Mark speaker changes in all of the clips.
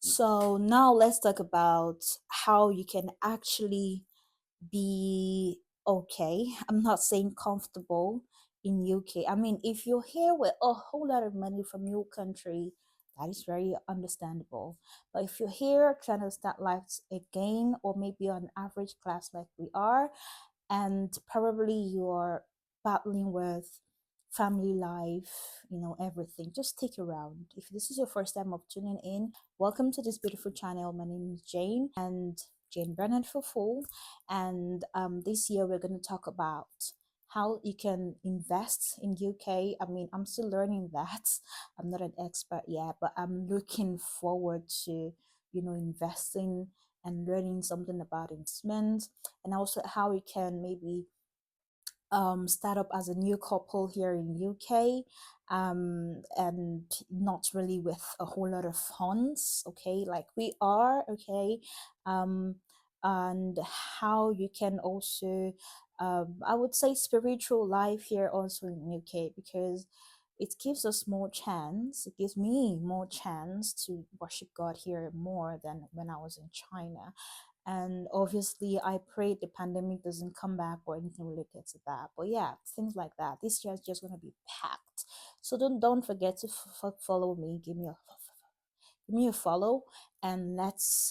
Speaker 1: So now let's talk about how you can actually be okay. I'm not saying comfortable in UK. I mean, if you're here with a whole lot of money from your country, that is very understandable. But if you're here trying to start life again, or maybe on average class like we are, and probably you're battling with family life, everything, just stick around. If this is your first time of tuning in, welcome to this beautiful channel. My name is Jane, and Jane Bernard for full. And this year we're going to talk about how you can invest in UK. I mean, I'm still learning that. I'm not an expert yet, but I'm looking forward to investing and learning something about investment, and also how we can maybe start up as a new couple here in UK, and not really with a whole lot of funds, okay, like we are, okay, um, and how you can also, I would say, spiritual life here also in UK, because it gives us more chance, it gives me more chance to worship God here more than when I was in China. And obviously I pray the pandemic doesn't come back or anything related to that, but yeah, things like that. This year is just going to be packed, so don't forget to follow me. Give me a follow, and let's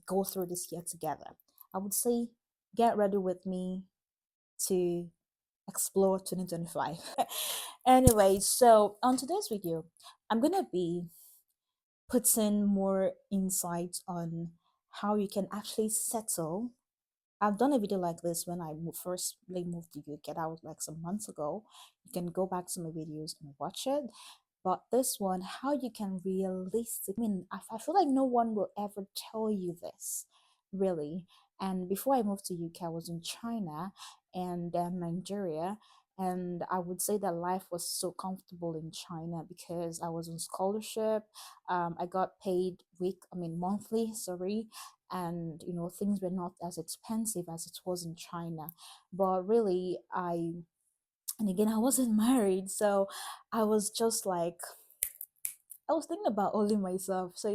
Speaker 1: go through this year together. I would say get ready with me to explore 2025. Anyway, so on today's video, I'm gonna be putting more insights on how you can actually settle. I've done a video like this when I first moved to UK. That was like some months ago. You can go back to my videos and watch it. But this one, how you can realistic. I mean, I feel like no one will ever tell you this, really. And before I moved to UK, I was in China and then Nigeria. And I would say that life was so comfortable in China because I was on scholarship. I got paid monthly, sorry, and things were not as expensive as it was in China. But really, and again, I wasn't married, so I was just like, I was thinking about only myself. So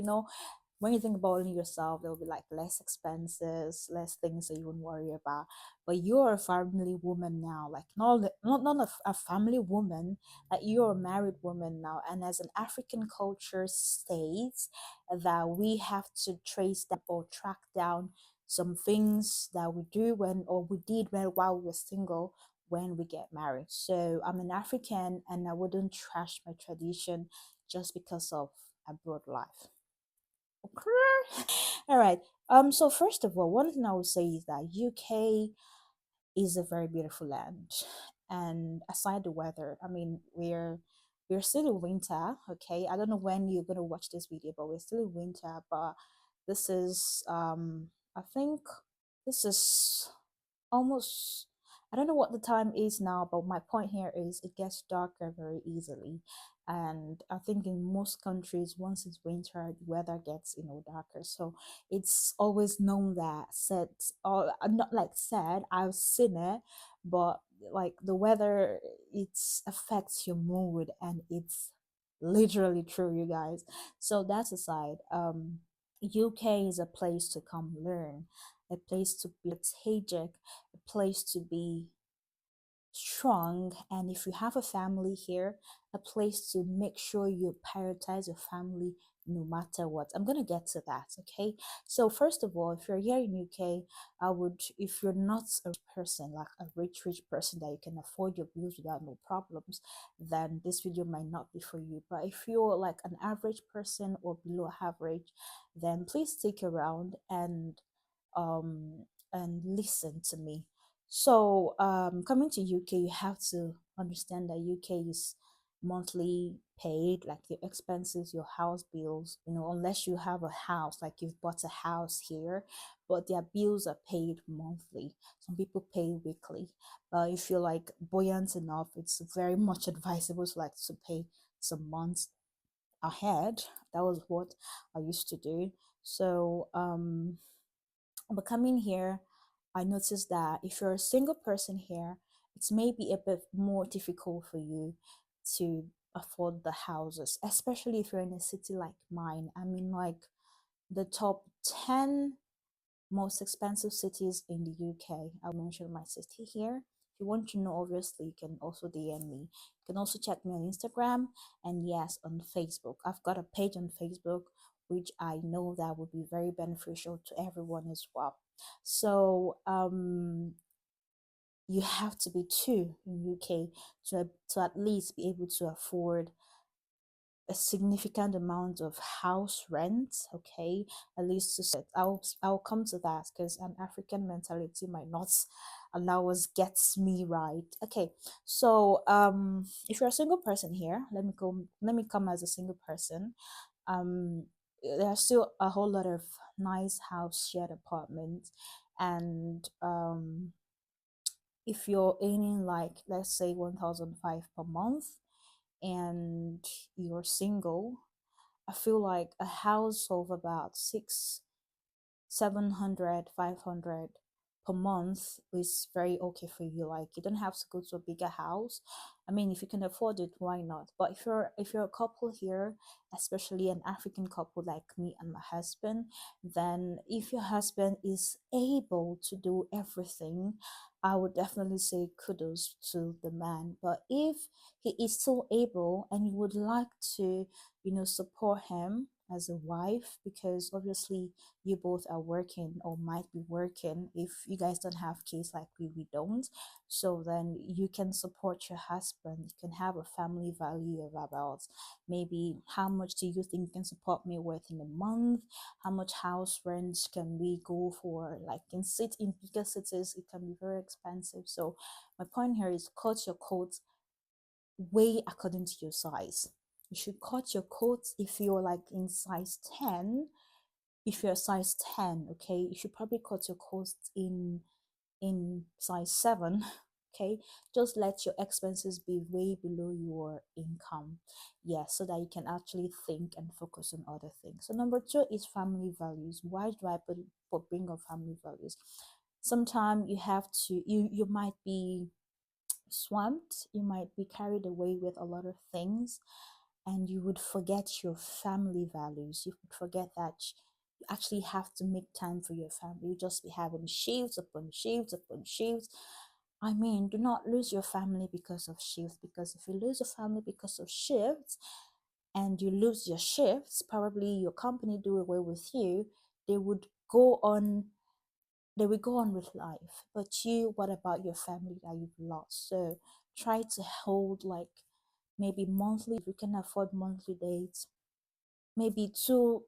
Speaker 1: when you think about only yourself, there will be like less expenses, less things that you wouldn't worry about. But you're a family woman now, like not a family woman, like you're a married woman now. And as an African culture states that we have to trace down or track down some things that we do when or we did while we were single when we get married. So I'm an African, and I wouldn't trash my tradition just because of abroad life. Okay. All right. So first of all, one thing I would say is that UK is a very beautiful land, and aside the weather, I mean, we're still in winter. Okay, I don't know when you're gonna watch this video, but we're still in winter. But this is I think this is almost, I don't know what the time is now, but my point here is it gets darker very easily. And I think in most countries, once it's winter, the weather gets darker. So it's always known that said, or not like said, I've seen it, but like the weather, it affects your mood, and it's literally true, you guys. So that's aside. UK is a place to come learn, a place to be strategic, a place to be strong. And if you have a family here, a place to make sure you prioritize your family no matter what. I'm going to get to that, okay? So first of all, if you're here in UK, I would, if you're not a person like a rich person that you can afford your bills without no problems, then this video might not be for you. But if you're like an average person or below average, then please stick around um and listen to me. So, coming to UK, you have to understand that UK is monthly paid, like your expenses, your house bills, unless you have a house, like you've bought a house here, but their bills are paid monthly. Some people pay weekly. If you're like buoyant enough, it's very much advisable to like to pay some months ahead. That was what I used to do. So, but coming here, I noticed that if you're a single person here, it's maybe a bit more difficult for you to afford the houses, especially if you're in a city like mine. I mean, like the top 10 most expensive cities in the UK. I'll mention my city here. If you want to know, obviously, you can also DM me. You can also check me on Instagram and yes, on Facebook. I've got a page on Facebook, which I know that would be very beneficial to everyone as well. So, you have to be two in UK to at least be able to afford a significant amount of house rent, okay, at least to set. I'll come to that because an African mentality might not allow us gets me right. Okay, so if you're a single person here, let me come as a single person. um there's still a whole lot of nice house shared apartments, and if you're earning like, let's say, 1,005 per month and you're single, I feel like a house of about six, 700, 500 per month is very okay for you. Like, you don't have to go to a bigger house. I mean, if you can afford it, why not? But if you're a couple here, especially an African couple like me and my husband, then if your husband is able to do everything, I would definitely say kudos to the man. But if he is still able and you would like to, support him as a wife, because obviously you both are working or might be working, if you guys don't have kids like we don't, so then you can support your husband. You can have a family value of about, maybe, how much do you think you can support me with in a month? How much house rent can we go for? Like, in bigger cities it can be very expensive. So my point here is, cut your coat way according to your size. You should cut your coat if you're like in size 10. If you're size 10, okay, you should probably cut your costs in size 7. Okay, just let your expenses be way below your income. Yeah, so that you can actually think and focus on other things. So number 2 is family values. Why do I bring up family values? Sometimes you have to, you might be swamped, you might be carried away with a lot of things, and you would forget your family values. You would forget that you actually have to make time for your family. You just be having shifts upon shifts upon shifts. I mean, do not lose your family because of shifts, because if you lose your family because of shifts and you lose your shifts, probably your company do away with you. They would go on they will go on with life. But you, what about your family that you've lost? So try to hold like maybe monthly, if you can afford monthly dates, maybe 2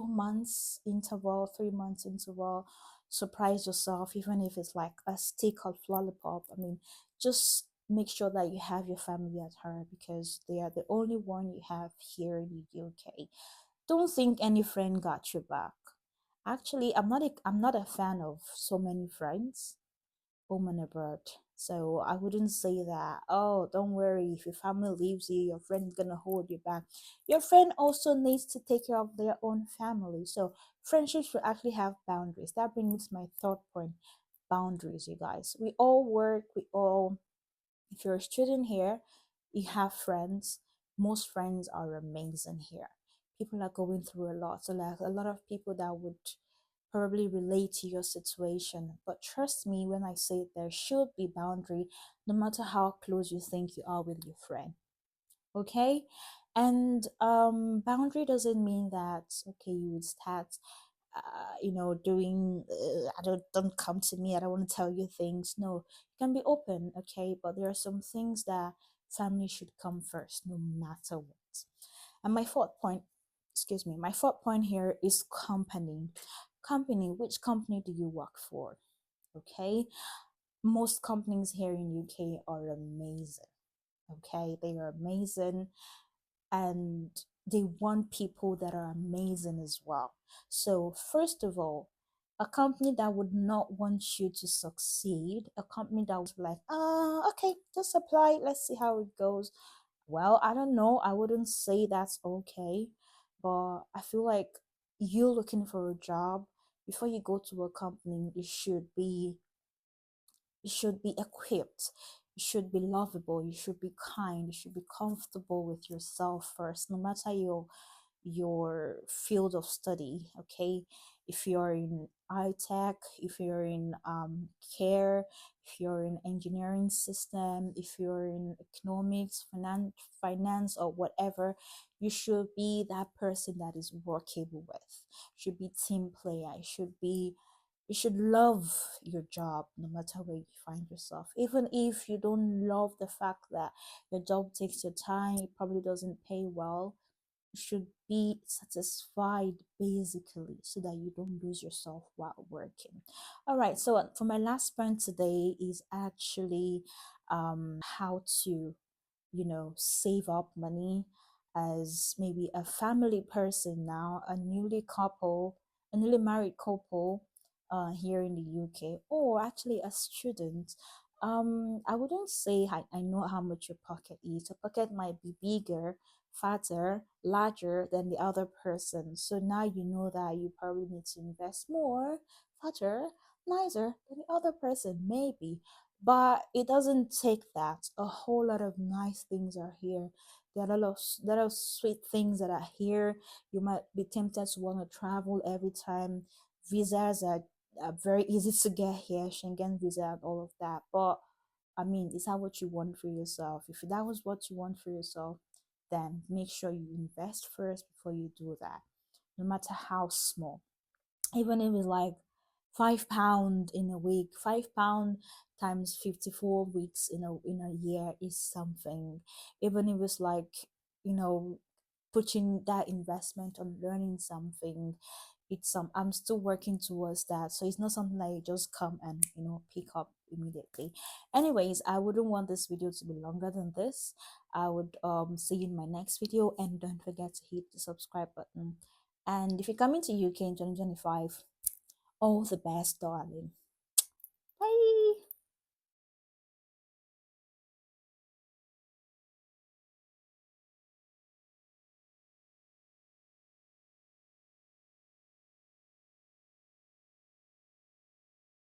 Speaker 1: months interval, 3 months interval. Surprise yourself, even if it's like a stick of lollipop. I mean, just make sure that you have your family at heart, because they are the only one you have here in the UK. Don't think any friend got your back. Actually, I'm not a fan of so many friends home and abroad. So I wouldn't say that, oh, don't worry, if your family leaves you, your friend is gonna hold you back. Your friend also needs to take care of their own family. So friendships should actually have boundaries. That brings me to my third point. Boundaries, you guys. We all work, if you're a student here, you have friends. Most friends are amazing here. People are going through a lot. So like a lot of people that would probably relate to your situation. But trust me when I say there should be boundary, no matter how close you think you are with your friend. Okay? And boundary doesn't mean that, okay, you would start doing, I don't come to me, I don't want to tell you things. No, you can be open, okay, but there are some things that family should come first no matter what. And my fourth point here is company. Which company do you work for? Okay, most companies here in UK are amazing. Okay, they are amazing, and they want people that are amazing as well. So, first of all, a company that would not want you to succeed, a company that was like, okay, just apply, let's see how it goes. Well, I don't know, I wouldn't say that's okay, but I feel like you looking for a job, before you go to a company, you should be equipped, you should be lovable, you should be kind, you should be comfortable with yourself first, no matter your field of study. Okay, if you're in eye tech, if you're in care, if you're in engineering system, if you're in economics, finance or whatever, you should be that person that is workable with. Should be team player. You should love your job no matter where you find yourself. Even if you don't love the fact that your job takes your time, it probably doesn't pay well, you should be satisfied basically so that you don't lose yourself while working. All right, so for my last point today is actually how to, save up money as maybe a family person now, a newly married couple here in the UK, or actually a student. I wouldn't say I know how much your pocket is. Your pocket might be bigger, fatter, larger than the other person. So now you know that you probably need to invest more, fatter, nicer than the other person, maybe. But it doesn't take that. A whole lot of nice things are here. There are sweet things that are here. You might be tempted to want to travel every time. Visas are very easy to get here, Schengen visa and all of that. But I mean, is that what you want for yourself? If that was what you want for yourself, then make sure you invest first before you do that, no matter how small. Even if it's like £5 in a week, £5 times 54 weeks in a year is something. Even if it's like, you know, putting that investment on learning something, it's I'm still working towards that. So it's not something that you just come and pick up immediately. Anyways, I wouldn't want this video to be longer than this. I would see you in my next video, and don't forget to hit the subscribe button. And if you're coming to UK in 2025, all the best, darling.